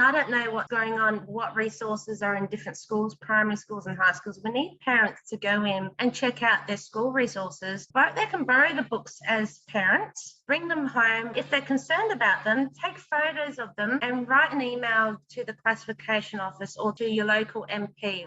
I don't know what's going on, what resources are in different schools, primary schools and high schools. We need parents to go in and check out their school resources. But they can borrow the books as parents, bring them home. If they're concerned about them, take photos of them and write an email to the classification office or to your local MP.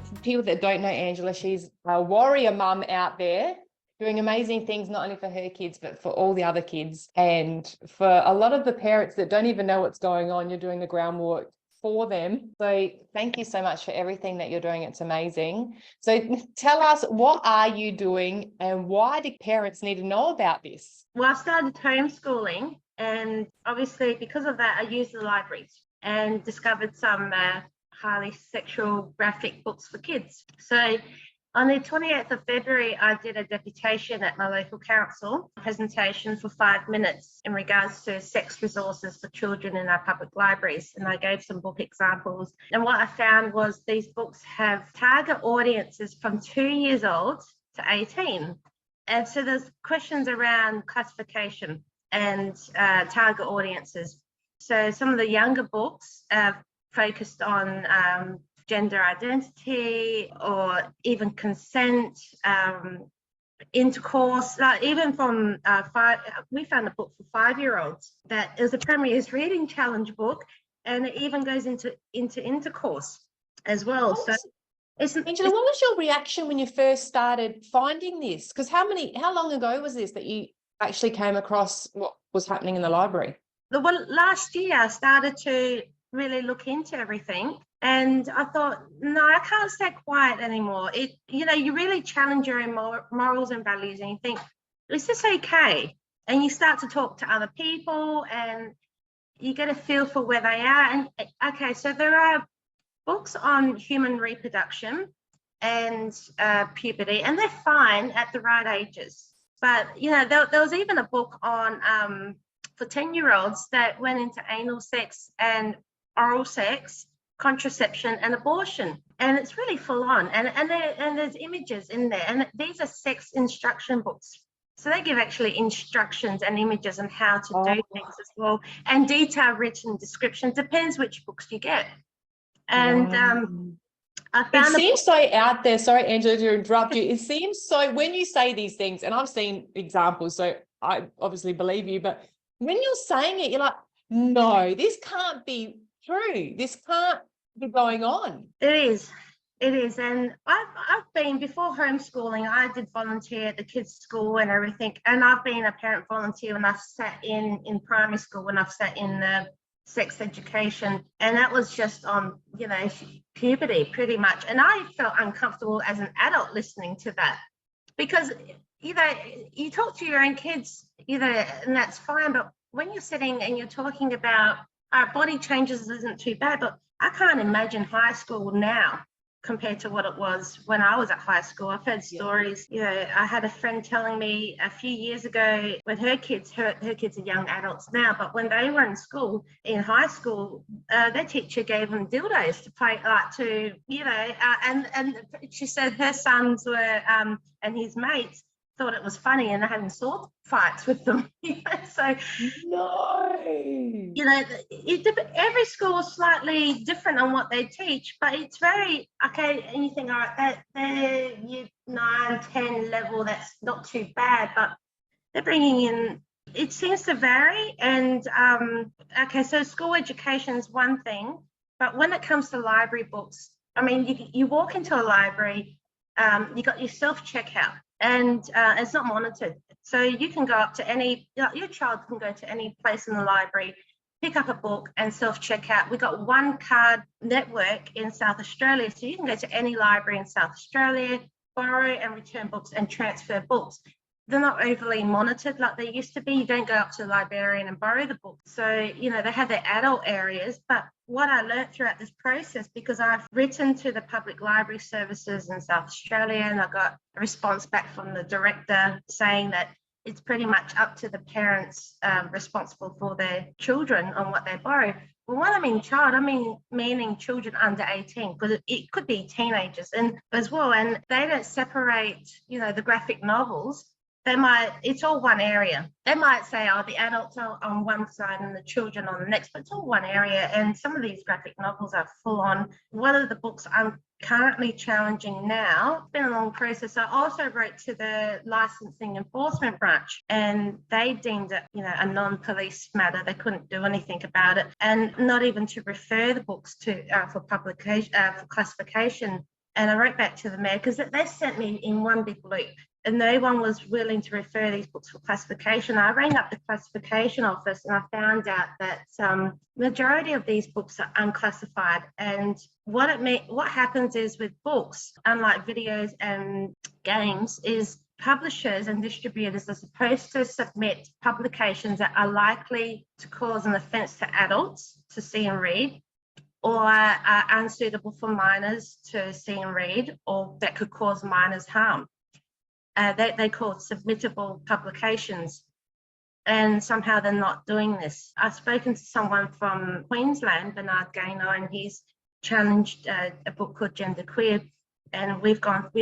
For people that don't know Angela, she's a warrior mum out there doing amazing things, not only for her kids, but for all the other kids. And for a lot of the parents that don't even know what's going on, you're doing the groundwork for them. So thank you so much for everything that you're doing. It's amazing. So tell us, what are you doing and why do parents need to know about this? Well, I started homeschooling, and obviously because of that, I used the libraries and discovered some highly sexual graphic books for kids. So on the 28th of February, I did a deputation at my local council, a presentation for 5 minutes in regards to sex resources for children in our public libraries. And I gave some book examples. And what I found was these books have target audiences from 2 years old to 18. And so there's questions around classification and target audiences. So some of the younger books focused on gender identity or even consent, intercourse, like even from we found a book for 5-year-olds that is a Premier's Reading Challenge book, and it even goes into intercourse as well. So Angela, what was your reaction when you first started finding this? Because how long ago was this that you actually came across what was happening in the library? Last year I started to really look into everything, and I thought, no, I can't stay quiet anymore. You really challenge your own morals and values, and you think, is this okay? And you start to talk to other people and you get a feel for where they are. And okay, so there are books on human reproduction and puberty, and they're fine at the right ages. But there was even a book on for 10-year-olds that went into anal sex and oral sex, contraception and abortion, and it's really full on, and there's images in there, and these are sex instruction books, so they give actually instructions and images on how to do things as well, and detailed written description. Depends which books you get. And I found it seems so out there. Sorry, Angela, to interrupt you. It seems so, when you say these things, and I've seen examples, so I obviously believe you, but when you're saying it, you're like, no, this can't be true. This can't be going on. It is. And I've been, before homeschooling, I did volunteer at the kids' school and everything. And I've been a parent volunteer when I've sat in primary school, when I've sat in the sex education. And that was just on, puberty pretty much. And I felt uncomfortable as an adult listening to that, because, you talk to your own kids, and that's fine. But when you're sitting and you're talking about our body changes isn't too bad, but I can't imagine high school now compared to what it was when I was at high school. I've heard stories, I had a friend telling me a few years ago when her kids are young adults now, but when they were in high school, their teacher gave them dildos to play, and she said her sons were, and his mates thought it was funny, and they're having sword fights with them. So no, every school is slightly different on what they teach, but it's very okay. And you think, all right, they're year 9, 10 level, that's not too bad, but they're bringing in, it seems to vary. And okay, so school education is one thing, but when it comes to library books, I mean, you walk into a library, you got your self-checkout, and it's not monitored. So you can go up to your child can go to any place in the library, pick up a book and self-checkout. We've got one card network in South Australia, so you can go to any library in South Australia, borrow and return books and transfer books. They're not overly monitored like they used to be. You don't go up to the librarian and borrow the book. So, they have their adult areas. But what I learned throughout this process, because I've written to the public library services in South Australia, and I got a response back from the director saying that it's pretty much up to the parents responsible for their children on what they borrow. Well, when I mean child, meaning children under 18, because it could be teenagers and as well. And they don't separate, the graphic novels it's all one area. They might say, oh, the adults are on one side and the children on the next, but it's all one area. And some of these graphic novels are full on. One of the books I'm currently challenging now, it's been a long process. I also wrote to the licensing enforcement branch, and they deemed it, a non-police matter. They couldn't do anything about it, and not even to refer the books to for publication, for classification. And I wrote back to the mayor because they sent me in one big loop, and no one was willing to refer these books for classification. I rang up the classification office and I found out that majority of these books are unclassified. And what happens is with books, unlike videos and games, is publishers and distributors are supposed to submit publications that are likely to cause an offence to adults to see and read, or are unsuitable for minors to see and read, or that could cause minors harm. They call it submittable publications, and somehow they're not doing this. I've spoken to someone from Queensland, Bernard Gaynor, and he's challenged a book called Genderqueer, and we've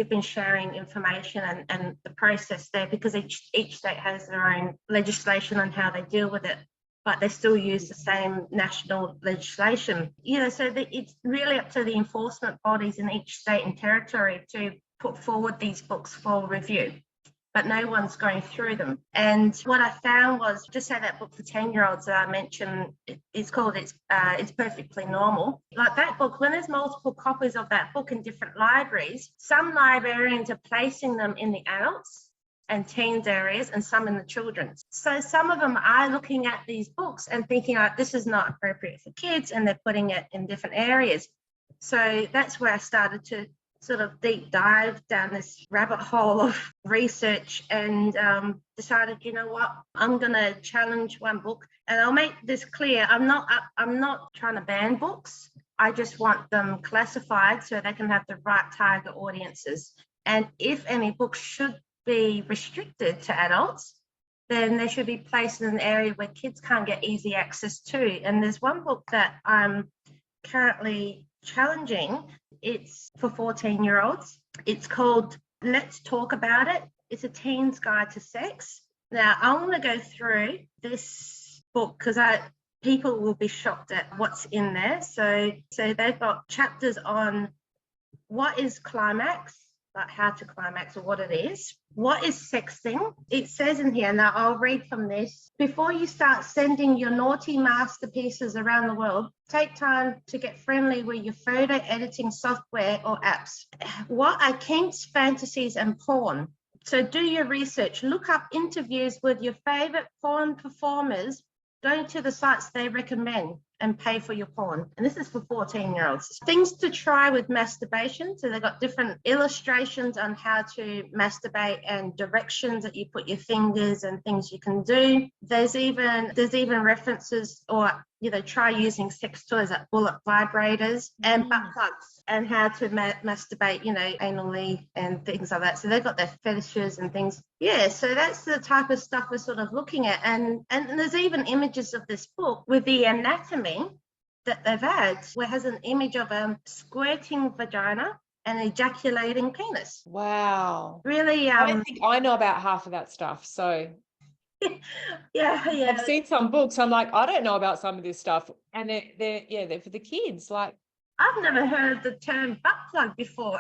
been sharing information and the process there, because each state has their own legislation on how they deal with it, but they still use the same national legislation. So it's really up to the enforcement bodies in each state and territory to put forward these books for review, but no one's going through them. And what I found was, just say that book for 10-year-olds that I mentioned, it's called It's Perfectly Normal. Like that book, when there's multiple copies of that book in different libraries, some librarians are placing them in the adults and teens areas and some in the children's. So some of them are looking at these books and thinking, this is not appropriate for kids, and they're putting it in different areas. So that's where I started to sort of deep dive down this rabbit hole of research, and decided, I'm going to challenge one book. And I'll make this clear, I'm not trying to ban books. I just want them classified so they can have the right target audiences. And if any books should be restricted to adults, then they should be placed in an area where kids can't get easy access to. And there's one book that I'm currently challenging. It's for 14-year-olds. It's called Let's Talk About It. It's a teen's guide to sex. Now, I want to go through this book because people will be shocked at what's in there. So they've got chapters on what is climax, like how to climax or what it is. What is sexting? It says in here, now I'll read from this. Before you start sending your naughty masterpieces around the world, take time to get friendly with your photo editing software or apps. What are kinks, fantasies, and porn? So do your research. Look up interviews with your favorite porn performers, going to the sites they recommend, and pay for your porn. And this is for 14-year-olds. Things to try with masturbation. So they've got different illustrations on how to masturbate and directions that you put your fingers and things you can do. There's even references, or try using sex toys like bullet vibrators and butt plugs, and how to masturbate, anally and things like that. So they've got their fetishes and things. Yeah, so that's the type of stuff we're sort of looking at. And there's even images of this book with the anatomy that they've had, where it has an image of a squirting vagina and ejaculating penis. Wow. Really, I don't think I know about half of that stuff. So yeah. I've seen some books. I'm like, I don't know about some of this stuff, and they're for the kids. Like, I've never heard the term butt plug before.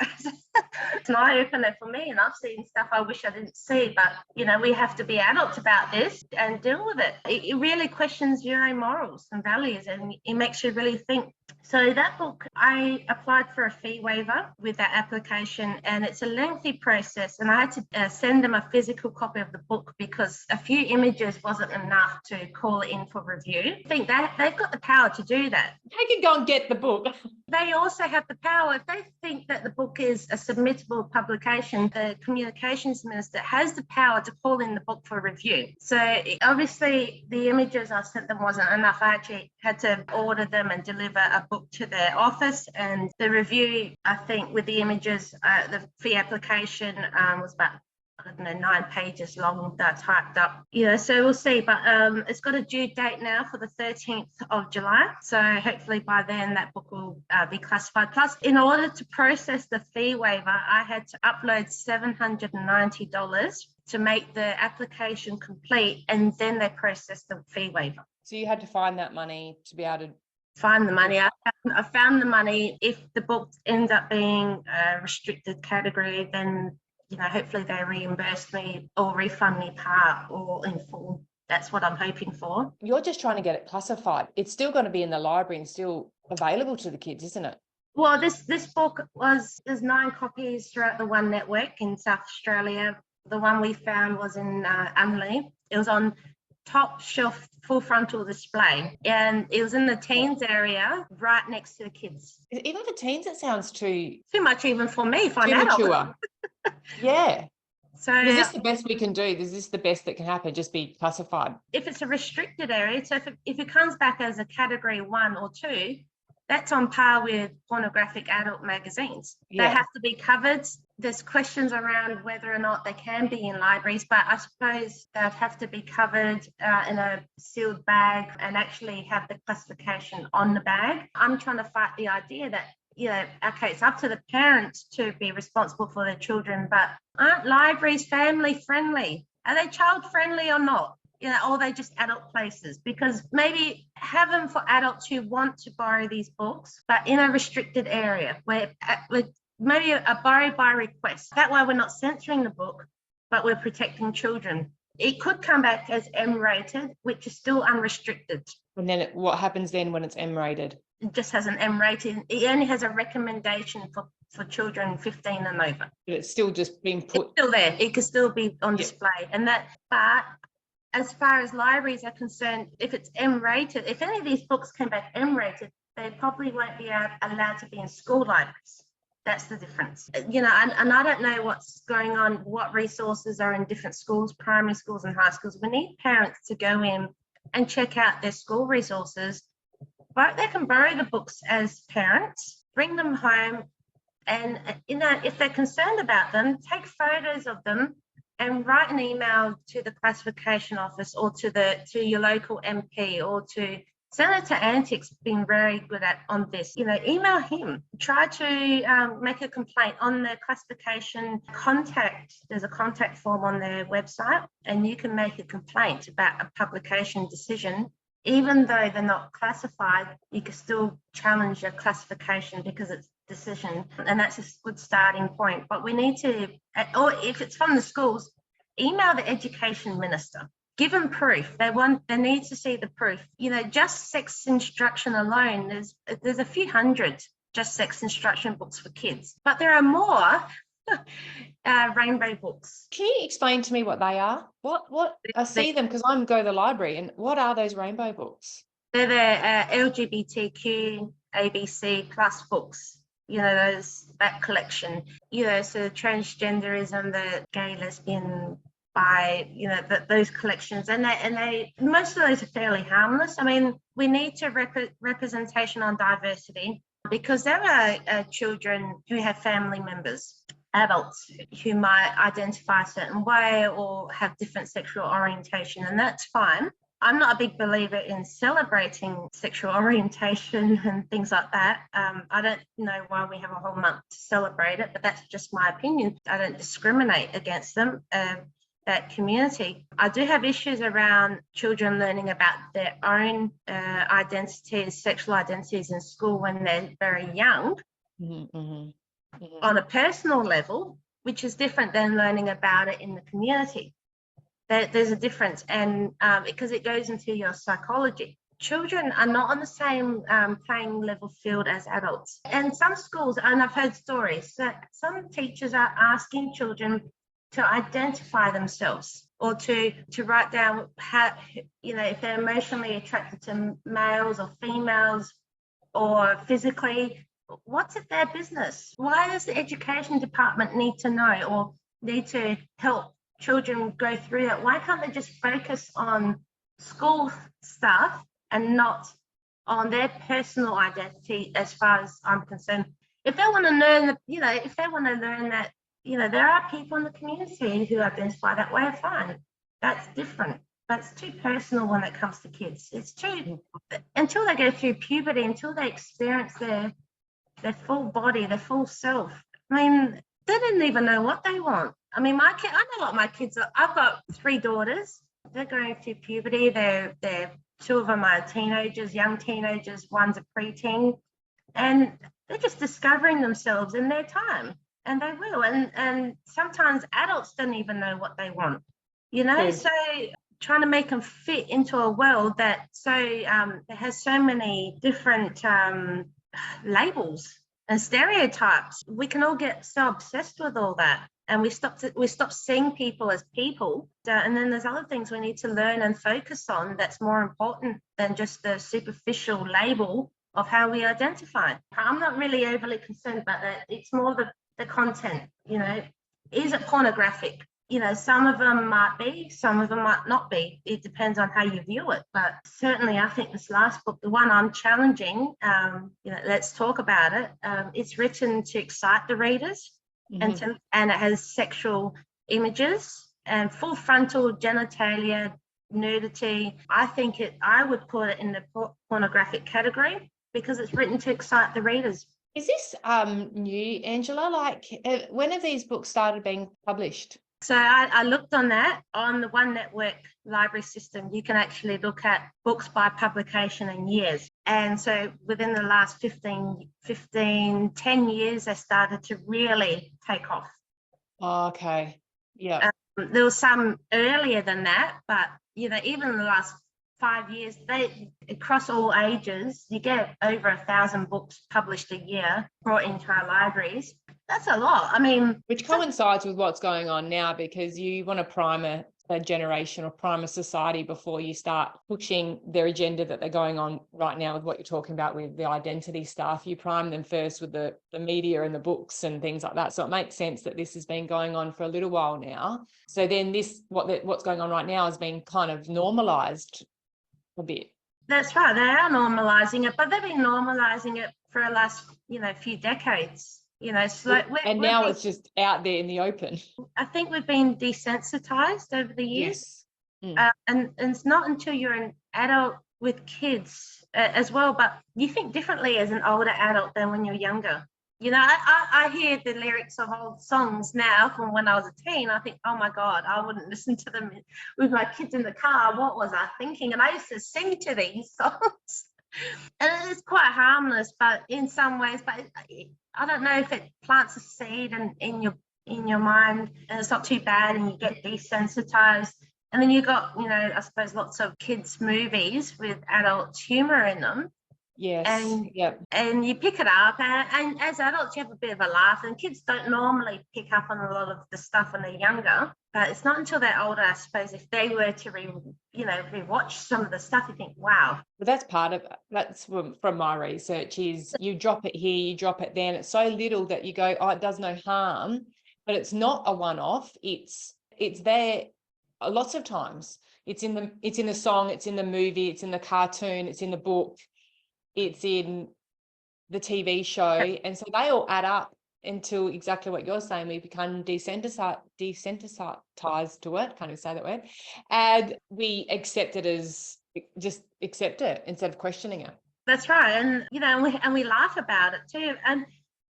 It's an eye-opener for me, and I've seen stuff I wish I didn't see, but we have to be adults about this and deal with it. It really questions your own morals and values, and it makes you really think. So that book, I applied for a fee waiver with that application, and it's a lengthy process, and I had to send them a physical copy of the book because a few images wasn't enough to call it in for review. I think that they've got the power to do that. they can go and get the book. They also have the power, if they think that the book is a submittable publication, the communications minister has the power to call in the book for review. So obviously the images I sent them wasn't enough. I actually had to order them and deliver a book to their office, and the review, I think with the images, the fee application was about I don't know, 9 pages long that typed up, so we'll see. But it's got a due date now for the 13th of July. So hopefully by then that book will be classified. Plus, in order to process the fee waiver, I had to upload $790 to make the application complete, and then they process the fee waiver. So you had to find that money to be able to find the money. I found the money. If the book ends up being a restricted category, then hopefully they reimburse me or refund me part or in full. That's what I'm hoping for. You're just trying to get it classified. It's still going to be in the library and still available to the kids, isn't it? Well, this book there's 9 copies throughout the One Network in South Australia. The one we found was in Unley. It was on top shelf, full frontal display, and it was in the teens area, right next to the kids. Even for teens, it sounds too much, even for me, for an adult. Mature. Yeah. So is this the best we can do? Is this the best that can happen? Just be classified? If it's a restricted area, so if it comes back as a category 1 or 2, that's on par with pornographic adult magazines. They have to be covered. There's questions around whether or not they can be in libraries, but I suppose they'd have to be covered in a sealed bag and actually have the classification on the bag. I'm trying to fight the idea that, okay, it's up to the parents to be responsible for their children, but aren't libraries family friendly? Are they child friendly or not? Or are they just adult places? Because maybe have them for adults who want to borrow these books, but in a restricted area where maybe a borrow by request. That way we're not censoring the book, but we're protecting children. It could come back as M-rated, which is still unrestricted. And then what happens then when it's M-rated? It just has an M-rated. It only has a recommendation for children 15 and over. But it's still just being put. It's still there. It could still be on display. But as far as libraries are concerned, if it's M-rated, if any of these books came back M-rated, they probably won't be allowed to be in school libraries. That's the difference. And I don't know what's going on, what resources are in different schools, primary schools and high schools. We need parents to go in and check out their school resources. But they can borrow the books as parents, bring them home, and if they're concerned about them, take photos of them and write an email to the classification office or to your local MP or to Senator Antics. Been very good on this. Email him. Try to make a complaint on the classification contact. There's a contact form on their website, and you can make a complaint about a publication decision. Even though they're not classified, you can still challenge your classification because it's decision, and that's a good starting point. But we need to, or if it's from the schools, email the education minister. Give them proof. They need to see the proof. Just sex instruction alone, there's a few hundred just sex instruction books for kids, but there are more rainbow books. Can you explain to me what they are? What I see them because I go to the library, and what are those rainbow books? They're the LGBTQ ABC plus books. That collection. So transgenderism, the gay, lesbian, bi, those collections, and they most of those are fairly harmless. I mean, we need to representation on diversity, because there are children who have family members, adults who might identify a certain way or have different sexual orientation, and that's fine. I'm not a big believer in celebrating sexual orientation and things like that. I don't know why we have a whole month to celebrate it, but that's just my opinion. I don't discriminate against them, that community. I do have issues around children learning about their own identities, sexual identities in school when they're very young. Mm-hmm, mm-hmm. On a personal level, which is different than learning about it in the community. There's a difference, and because it goes into your psychology. Children are not on the same playing level field as adults. And some schools, and I've heard stories, that some teachers are asking children to identify themselves or to write down how, if they're emotionally attracted to males or females or physically. What's it their business? Why does the education department need to know or need to help children go through that? Why can't they just focus on school stuff and not on their personal identity? As far as I'm concerned, if they want to learn, if they want to learn that there are people in the community who identify that way, fine. That's different. But it's too personal when it comes to kids. It's too, until they go through puberty, until they experience their full body, their full self. I mean, they didn't even know what they want. I mean, my kid, I know what my kids are. I've got 3 daughters. They're going through puberty. They're 2 of them are teenagers, young teenagers. One's a preteen, and they're just discovering themselves in their time, and they will. And sometimes adults don't even know what they want. So trying to make them fit into a world that that has so many different labels and stereotypes. We can all get so obsessed with all that, and we stop seeing people as people. And then there's other things we need to learn and focus on that's more important than just the superficial label of how we identify. I'm not really overly concerned about that. It's more the content. Is it pornographic? Some of them might be, some of them might not be. It depends on how you view it. But certainly, I think this last book, the one I'm challenging, let's talk about it. It's written to excite the readers, and it has sexual images and full frontal genitalia, nudity. I would put it in the pornographic category because it's written to excite the readers. Is this new, Angela? Like, when have these books started being published? So I looked on that. On the One Network library system, you can actually look at books by publication in years. And so within the last 10 years, they started to really take off. Oh, okay. Yeah. There was some earlier than that, but, even in the last 5 years, they across all ages, you get over 1,000 books published a year brought into our libraries. That's a lot. I mean, which coincides with what's going on now, because you want to prime a generation or prime a society before you start pushing their agenda that they're going on right now with what you're talking about with the identity stuff. You prime them first with the media and the books and things like that. So it makes sense that this has been going on for a little while now. So then what's going on right now has been kind of normalized a bit. That's right. They are normalizing it, but they've been normalizing it for the last, few decades. Now it's just out there in the open. I think we've been desensitized over the years. Yes. And it's not until you're an adult with kids as well, but you think differently as an older adult than when you're younger. I hear the lyrics of old songs now from when I was a teen. I think, oh my God, I wouldn't listen to them with my kids in the car. What was I thinking? And I used to sing to these songs. And it's quite harmless, but in some ways, but I don't know if it plants a seed in your mind, and it's not too bad, and you get desensitized. And then you got, I suppose lots of kids' movies with adult humor in them. Yes. And you pick it up, and as adults you have a bit of a laugh, and kids don't normally pick up on a lot of the stuff when they're younger, but it's not until they're older, I suppose, if they were to rewatch some of the stuff, you think, wow. But that's from my research, is you drop it here, you drop it there, and it's so little that you go, oh, it does no harm, but it's not a one-off. It's there lots of times. It's in the song, it's in the movie, it's in the cartoon, it's in the book, it's in the TV show. And so they all add up until exactly what you're saying. We become desensitized to it, can't even say that word. And we accept it as, just accept it instead of questioning it. That's right. And, and we laugh about it too. And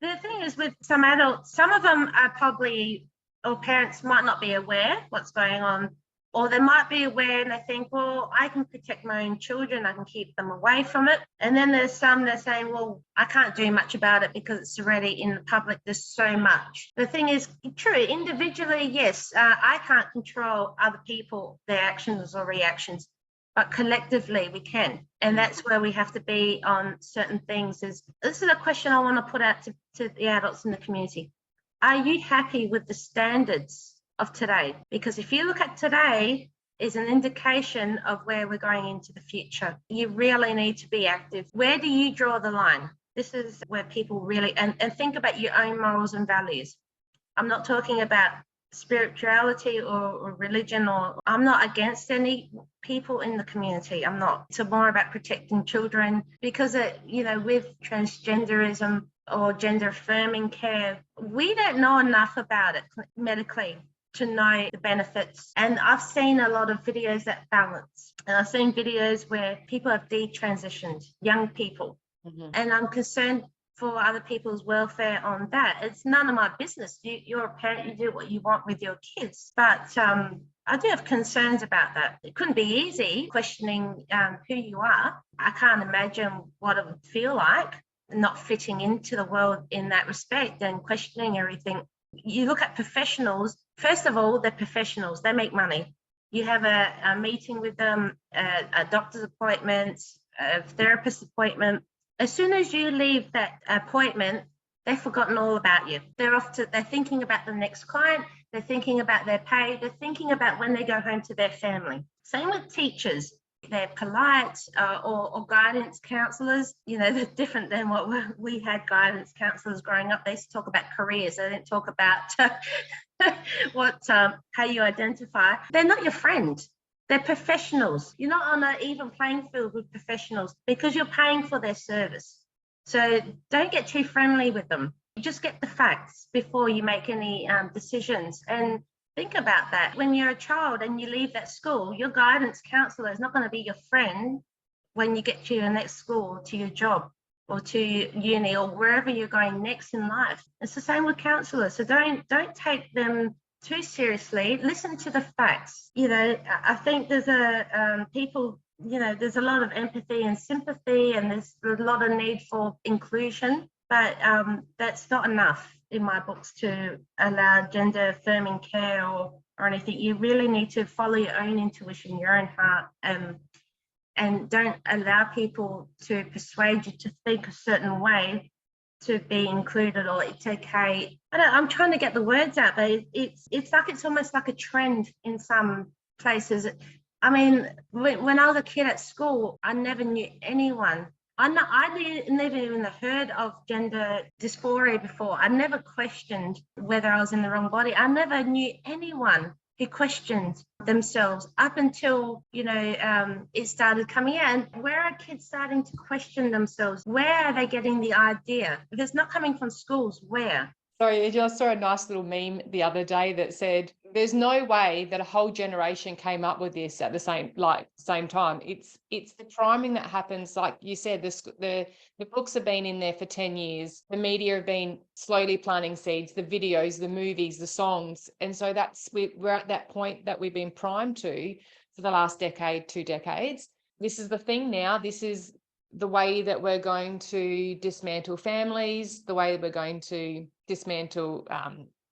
the thing is, with some adults, some of them are probably, or parents might not be aware what's going on, or they might be aware and they think, well, I can protect my own children, I can keep them away from it. And then there's some that are saying, well, I can't do much about it because it's already in the public, there's so much. The thing is, true, individually, yes, I can't control other people, their actions or reactions, but collectively we can. And that's where we have to be on certain things. This is a question I want to put out to the adults in the community. Are you happy with the standards of today? Because if you look at today, is an indication of where we're going into the future. You really need to be active. Where do you draw the line? This is where people really, and think about your own morals and values. I'm not talking about spirituality or religion, or I'm not against any people in the community. I'm not. It's more about protecting children, because with transgenderism, or gender affirming care, we don't know enough about it medically to know the benefits. And I've seen a lot of videos that balance. And I've seen videos where people have detransitioned, young people. And I'm concerned for other people's welfare on that. It's none of my business. You're a parent, you do what you want with your kids. But I do have concerns about that. It couldn't be easy questioning who you are. I can't imagine what it would feel like not fitting into the world in that respect and questioning everything. You look at professionals, first of all, they're professionals, they make money. You have a meeting with them, a doctor's appointment, a therapist appointment. As soon as you leave that appointment, they've forgotten all about you. They're thinking about the next client, they're thinking about their pay, they're thinking about when they go home to their family. Same with teachers. They're polite, or guidance counsellors. You know, they're different than what we had guidance counsellors growing up. They used to talk about careers. They didn't talk about how you identify. They're not your friend. They're professionals. You're not on an even playing field with professionals because you're paying for their service. So don't get too friendly with them. You just get the facts before you make any decisions. And think about that. When you're a child and you leave that school, your guidance counsellor is not going to be your friend when you get to your next school, to your job, or to uni, or wherever you're going next in life. It's the same with counsellors. So don't take them too seriously. Listen to the facts. You know, I think there's there's a lot of empathy and sympathy, and there's a lot of need for inclusion, but that's not enough in my books to allow gender affirming care or anything. You really need to follow your own intuition, your own heart, and don't allow people to persuade you to think a certain way to be included, or it's okay. I'm trying to get the words out, but it's almost like a trend in some places. I mean, when I was a kid at school, I never knew anyone. I never even heard of gender dysphoria before. I never questioned whether I was in the wrong body. I never knew anyone who questioned themselves up until, it started coming out. And where are kids starting to question themselves? Where are they getting the idea? If it's not coming from schools, where? Sorry, I just saw a nice little meme the other day that said, there's no way that a whole generation came up with this at the same time. It's the priming that happens. Like you said, the books have been in there for 10 years. The media have been slowly planting seeds, the videos, the movies, the songs. And so we're at that point that we've been primed to for the last decade, 2 decades. This is the thing now. This is the way that we're going to dismantle families, the way we're going to dismantle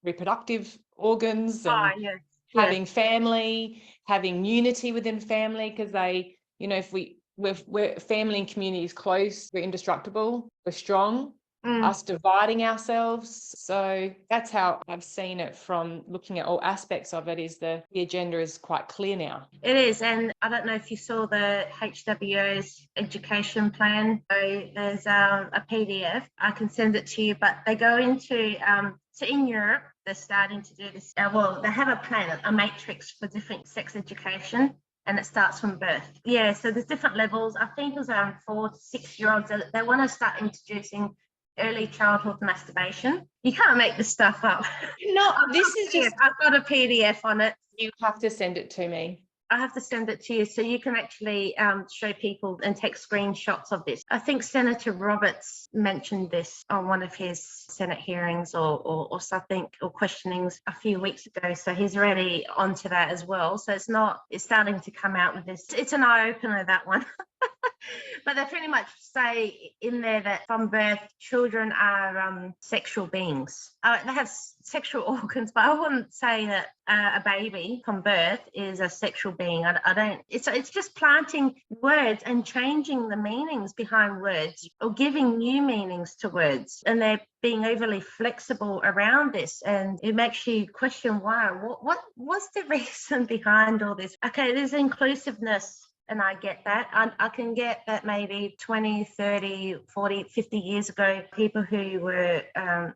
reproductive organs, and having family, having unity within family, because they, if we're family and community is close, we're indestructible, we're strong. Us dividing ourselves. So that's how I've seen it from looking at all aspects of it, is the agenda is quite clear now. It is. And I don't know if you saw the HWO's education plan. So there's a PDF. I can send it to you, but they go into, so in Europe, they're starting to do this. They have a plan, a matrix for different sex education. And it starts from birth. Yeah, so there's different levels. I think it was around 4 to 6 year olds. They want to start introducing early childhood masturbation. You can't make this stuff up. No, this is just... I've got a PDF on it. You have to send it to me. I have to send it to you so you can actually show people and take screenshots of this. I think Senator Roberts mentioned this on one of his Senate hearings or something, or questionings a few weeks ago. So he's already onto that as well. So it's starting to come out with this. It's an eye-opener, that one. But they pretty much say in there that from birth, children are sexual beings. They have sexual organs, but I wouldn't say that a baby from birth is a sexual being. I don't. It's just planting words and changing the meanings behind words, or giving new meanings to words. And they're being overly flexible around this, and it makes you question why. What's the reason behind all this? Okay, there's inclusiveness. And I get that. I can get that maybe 20, 30, 40, 50 years ago, people who were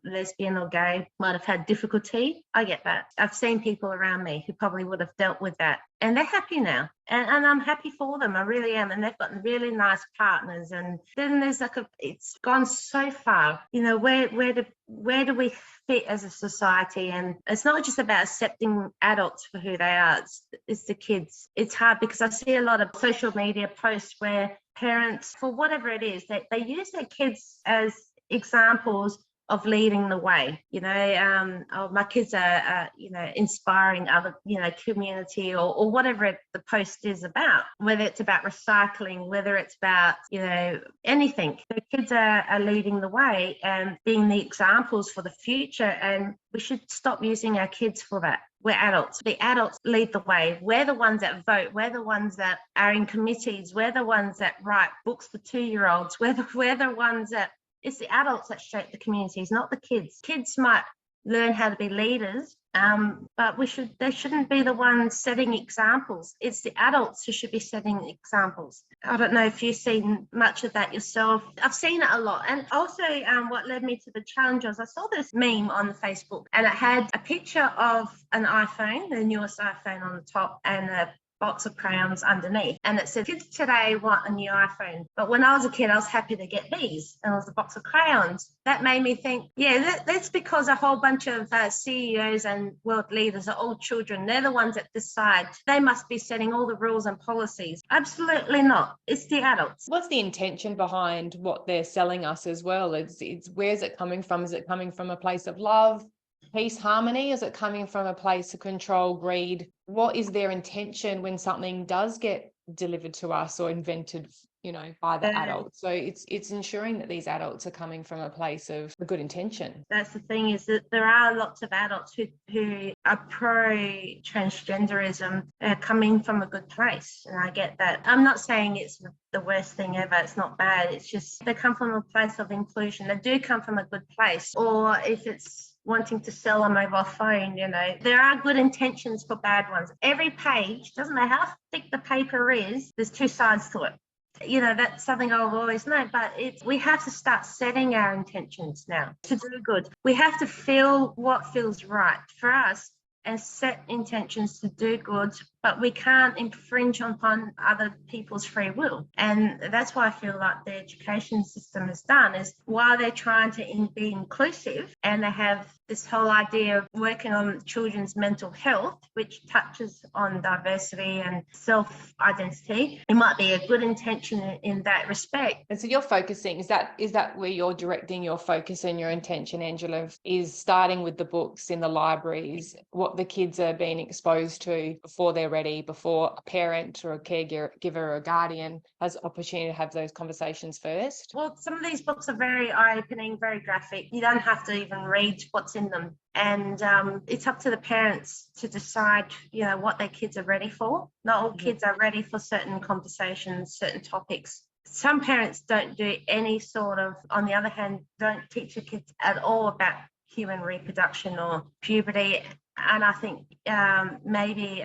lesbian or gay might have had difficulty. I get that. I've seen people around me who probably would have dealt with that. And they're happy now. And I'm happy for them. I really am. And they've got really nice partners. And then there's it's gone so far. You know, where do we fit as a society? And it's not just about accepting adults for who they are. It's the kids. It's hard because I see a lot of social media posts where parents, for whatever it is, they use their kids as examples of leading the way. You know, oh, my kids are you know, inspiring other, you know, community, or whatever the post is about, whether it's about recycling, whether it's about, you know, anything. The kids are leading the way and being the examples for the future, and we should stop using our kids for that. We're adults. The adults lead the way. We're the ones that vote. We're the ones that are in committees. We're the ones that write books for 2-year-olds. We're the ones that, it's the adults that shape the communities, not the kids. Kids might learn how to be leaders, but they shouldn't be the ones setting examples. It's the adults who should be setting examples. I don't know if you've seen much of that yourself. I've seen it a lot. And also what led me to the challenge was I saw this meme on Facebook, and it had a picture of an iPhone, the newest iPhone on the top, and a box of crayons underneath, and it said, kids today want a new iPhone, but when I was a kid I was happy to get these, and it was a box of crayons. That made me think, yeah, that's because a whole bunch of CEOs and world leaders are all children. They're the ones that decide. They must be setting all the rules and policies. Absolutely not. It's the adults. What's the intention behind what they're selling us as well? It's where's it coming from? Is it coming from a place of love, peace, harmony? Is it coming from a place of control, greed? What is their intention when something does get delivered to us or invented, you know, by the adults? So it's ensuring that these adults are coming from a place of a good intention. That's the thing, is that there are lots of adults who are pro transgenderism coming from a good place, and I get that. I'm not saying it's the worst thing ever. It's not bad. It's just they come from a place of inclusion. They do come from a good place. Or if it's wanting to sell a mobile phone, you know, there are good intentions for bad ones. Every page, doesn't matter how thick the paper is, there's 2 sides to it. You know, that's something I've always known, but we have to start setting our intentions now to do good. We have to feel what feels right for us and set intentions to do good, but we can't infringe upon other people's free will. And that's why I feel like the education system has done, is while they're trying to be inclusive, and they have this whole idea of working on children's mental health, which touches on diversity and self-identity, it might be a good intention in that respect. And so you're focusing, is that where you're directing your focus and your intention, Angela, is starting with the books in the libraries, what the kids are being exposed to before they're ready, before a parent or a caregiver or a guardian has opportunity to have those conversations first? Well, some of these books are very eye-opening, very graphic. You don't have to even read what's in them. And it's up to the parents to decide, you know, what their kids are ready for. Not all kids are ready for certain conversations, certain topics. Some parents don't do any sort of, on the other hand, don't teach their kids at all about human reproduction or puberty. And I think maybe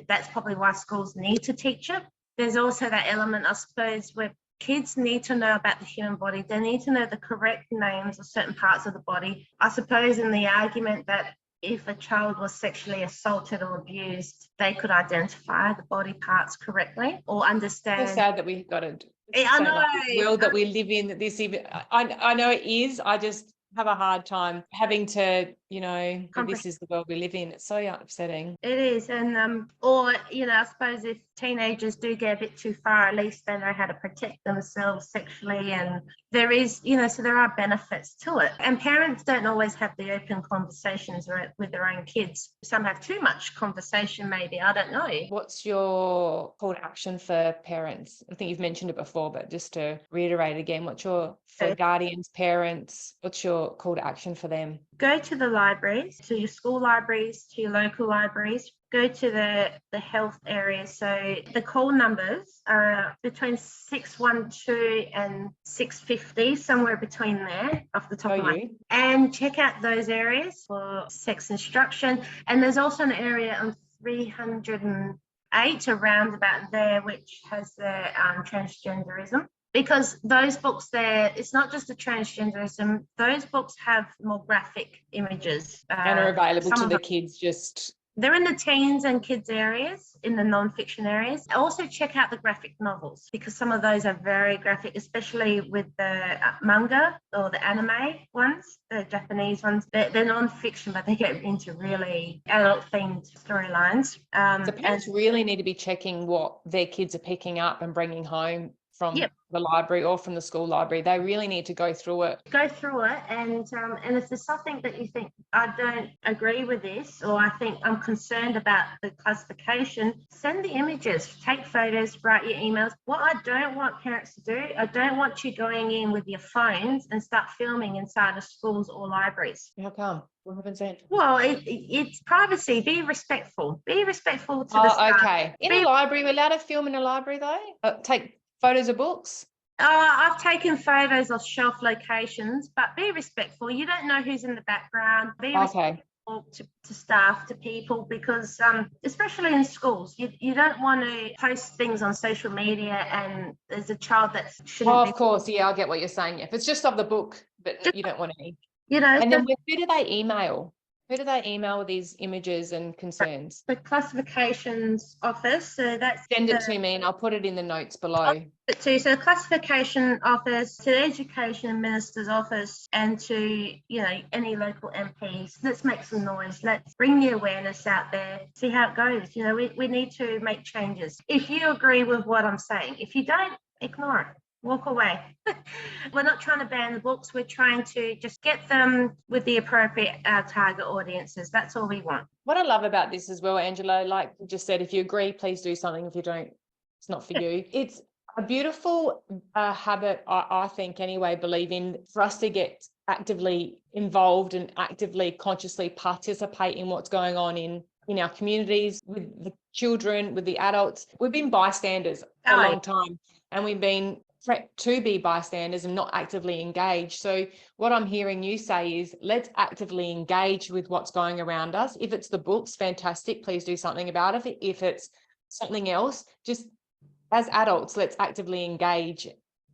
that's probably why schools need to teach it. There's also that element, I suppose, where kids need to know about the human body. They need to know the correct names of certain parts of the body. I suppose in the argument that if a child was sexually assaulted or abused, they could identify the body parts correctly or understand. It's sad that we got it. I know. The world that we live in, that this even, I know it is. I just have a hard time having to, you know, this is the world we live in. It's so upsetting. It is. And or, you know, I suppose if teenagers do get a bit too far, at least they know how to protect themselves sexually. And there is, you know, so there are benefits to it. And parents don't always have the open conversations with their own kids. Some have too much conversation, maybe. I don't know. What's your call to action for parents? I think you've mentioned it before, but just to reiterate again, for guardians, parents, what's your call to action for them? Go to the libraries, to your school libraries, to your local libraries. Go to the health areas. So the call numbers are between 612 and 650, somewhere between there, off the top of my head. And check out those areas for sex instruction. And there's also an area on 308, around about there, which has the transgenderism. Because those books there, it's not just the transgenderism, those books have more graphic images. And are available to the kids just They're in the teens and kids areas, in the non-fiction areas. Also check out the graphic novels, because some of those are very graphic, especially with the manga or the anime ones, the Japanese ones. They're non-fiction, but they get into really adult-themed storylines. So parents really need to be checking what their kids are picking up and bringing home from the library or from the school library. They really need to go through it. And if there's something that you think, I don't agree with this, or I think I'm concerned about the classification, send the images, take photos, write your emails. What I don't want parents to do, I don't want you going in with your phones and start filming inside of schools or libraries. How come? What happens then? Well, it's privacy. Be respectful. Be respectful to the staff. Okay. In a library, we're allowed to film in a library though? Take photos of books? I've taken photos of shelf locations, but be respectful. You don't know who's in the background. Be respectful to staff, to people, because especially in schools, you don't want to post things on social media and there's a child that shouldn't of course, I get what you're saying. If it's just of the book, but you don't want any. And then who do they email? Who do they email with these images and concerns? The classifications office. So that's send it to me and I'll put it in the notes below. So the classification office, to the education minister's office, and to any local MPs. Let's make some noise. Let's bring the awareness out there. See how it goes. We need to make changes. If you agree with what I'm saying, if you don't, ignore it. Walk away. We're not trying to ban the books. We're trying to just get them with the appropriate target audiences. That's all we want. What I love about this as well, Angela, like you just said, if you agree, please do something. If you don't, it's not for you. It's a beautiful habit, I think anyway, believe in, for us to get actively involved and actively, consciously participate in what's going on in our communities, with the children, with the adults. We've been bystanders a long time, and we've been to be bystanders and not actively engaged. So what I'm hearing you say is, let's actively engage with what's going around us. If it's the books, fantastic, please do something about it. If it's something else, just as adults, let's actively engage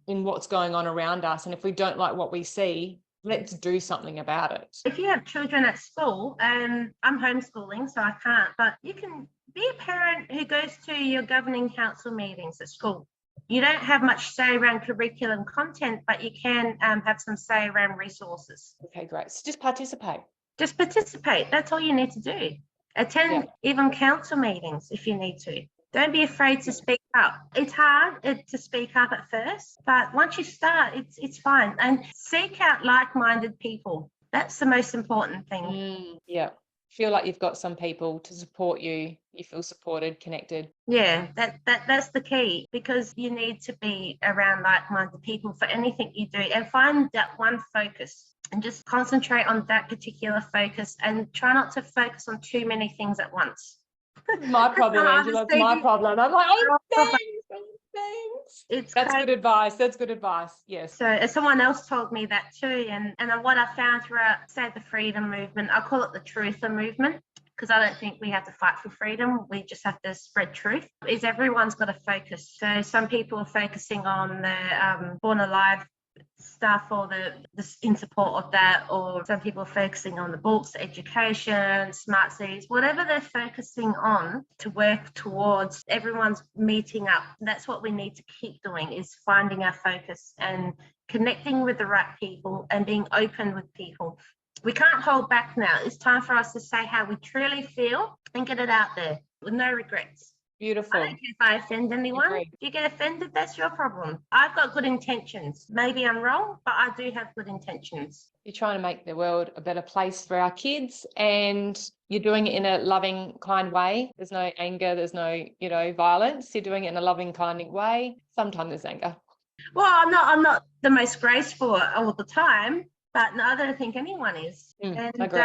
in what's going on around us. And if we don't like what we see, let's do something about it. If you have children at school, I'm homeschooling, so I can't, but you can be a parent who goes to your governing council meetings at school. You don't have much say around curriculum content, but you can have some say around resources. Okay, great. So just participate. Just participate. That's all you need to do. Attend even council meetings if you need to. Don't be afraid to speak up. It's hard to speak up at first, but once you start, it's fine. And seek out like-minded people. That's the most important thing. Feel like you've got some people to support you. You feel supported, connected. Yeah, that's the key, because you need to be around like-minded people for anything you do, and find that one focus and just concentrate on that particular focus, and try not to focus on too many things at once. My problem, Angela. It's my problem. I'm like, thanks. That's good advice. That's good advice. Yes. So someone else told me that too. And what I found throughout, say, the freedom movement, I call it the truther movement, because I don't think we have to fight for freedom. We just have to spread truth. Is everyone's got to focus. So some people are focusing on the Born Alive stuff, or the in support of that, or some people are focusing on the books, education, smart cities, whatever they're focusing on to work towards. Everyone's meeting up. That's what we need to keep doing, is finding our focus and connecting with the right people and being open with people. We can't hold back now. It's time for us to say how we truly feel and get it out there with no regrets. Beautiful. I don't care if I offend anyone. If you get offended, that's your problem. I've got good intentions. Maybe I'm wrong, but I do have good intentions. You're trying to make the world a better place for our kids, and you're doing it in a loving, kind way. There's no anger, there's no, violence. You're doing it in a loving, kind way. Sometimes there's anger. Well, I'm not the most graceful all the time, but no, I don't think anyone is. I agree.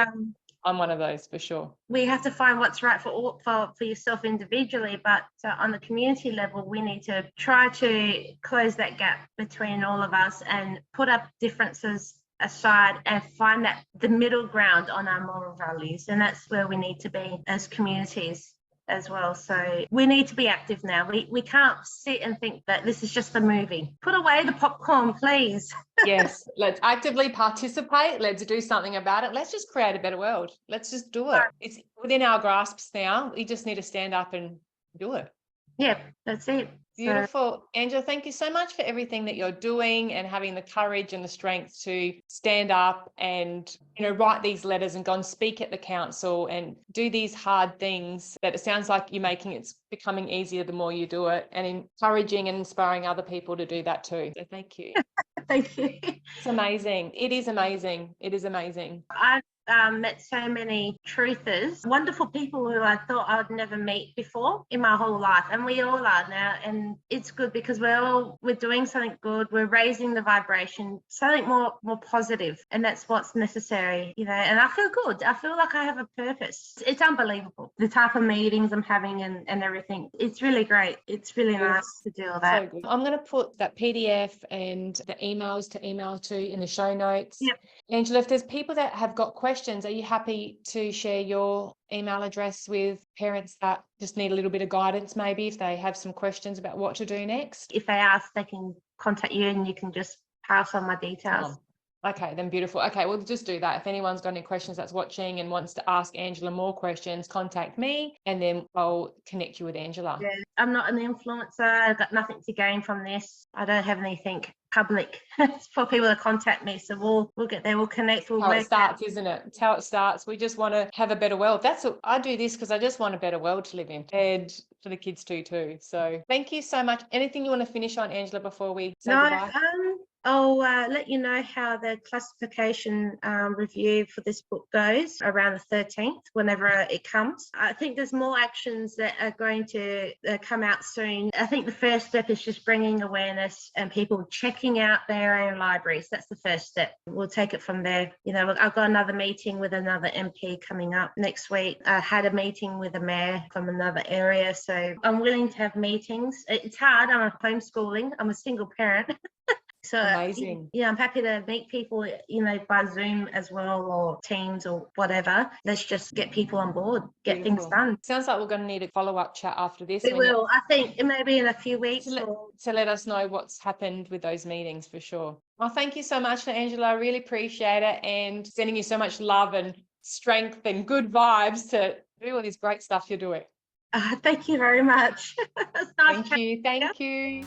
I'm one of those for sure. We have to find what's right for yourself individually, but on the community level, we need to try to close that gap between all of us and put up differences aside and find the middle ground on our moral values. And that's where we need to be as communities. as well. So we need to be active now. We can't sit and think that this is just a movie. Put away the popcorn, please. Yes, let's actively participate. Let's do something about it. Let's just create a better world. Let's just do it. It's within our grasps now. We just need to stand up and do it. Yeah, that's it. Beautiful. Angela, thank you so much for everything that you're doing and having the courage and the strength to stand up and, write these letters and go and speak at the council and do these hard things that it sounds like you're making. It's becoming easier the more you do it, and encouraging and inspiring other people to do that too. So thank you. Thank you. It's amazing. It is amazing. It is amazing. I've met so many truthers, wonderful people who I thought I would never meet before in my whole life, and we all are now. And it's good because we're doing something good. We're raising the vibration, something more positive, and that's what's necessary, And I feel good. I feel like I have a purpose. It's unbelievable the type of meetings I'm having and everything. It's really great. It's really nice to do all that. So good. I'm going to put that PDF and the emails to email to in the show notes. Yep. Angela, if there's people that have got questions, are you happy to share your email address with parents that just need a little bit of guidance, maybe if they have some questions about what to do next? If they ask, they can contact you and you can just pass on my details. Okay, then beautiful. Okay, we'll just do that. If anyone's got any questions that's watching and wants to ask Angela more questions, contact me and then I'll connect you with Angela. Yeah, I'm not an influencer. I've got nothing to gain from this. I don't have anything public for people to contact me. So we'll get there. We'll connect. We'll how work it starts, isn't it? It's how it starts. We just want to have a better world. That's what I do this because I just want a better world to live in, and for the kids too. So thank you so much. Anything you want to finish on, Angela, before we say goodbye? I'll let you know how the classification review for this book goes around the 13th, whenever it comes. I think there's more actions that are going to come out soon. I think the first step is just bringing awareness and people checking out their own libraries. That's the first step. We'll take it from there. I've got another meeting with another MP coming up next week. I had a meeting with a mayor from another area. So I'm willing to have meetings. It's hard. I'm homeschooling. I'm a single parent. So amazing. I'm happy to meet people, by Zoom as well, or Teams or whatever. Let's just get people on board, get things done. Sounds like we're going to need a follow-up chat after this. We will. I think it may be in a few weeks. To let us know what's happened with those meetings for sure. Well, thank you so much, Angela. I really appreciate it, and sending you so much love and strength and good vibes to do all this great stuff you're doing. Thank you very much. Thank you.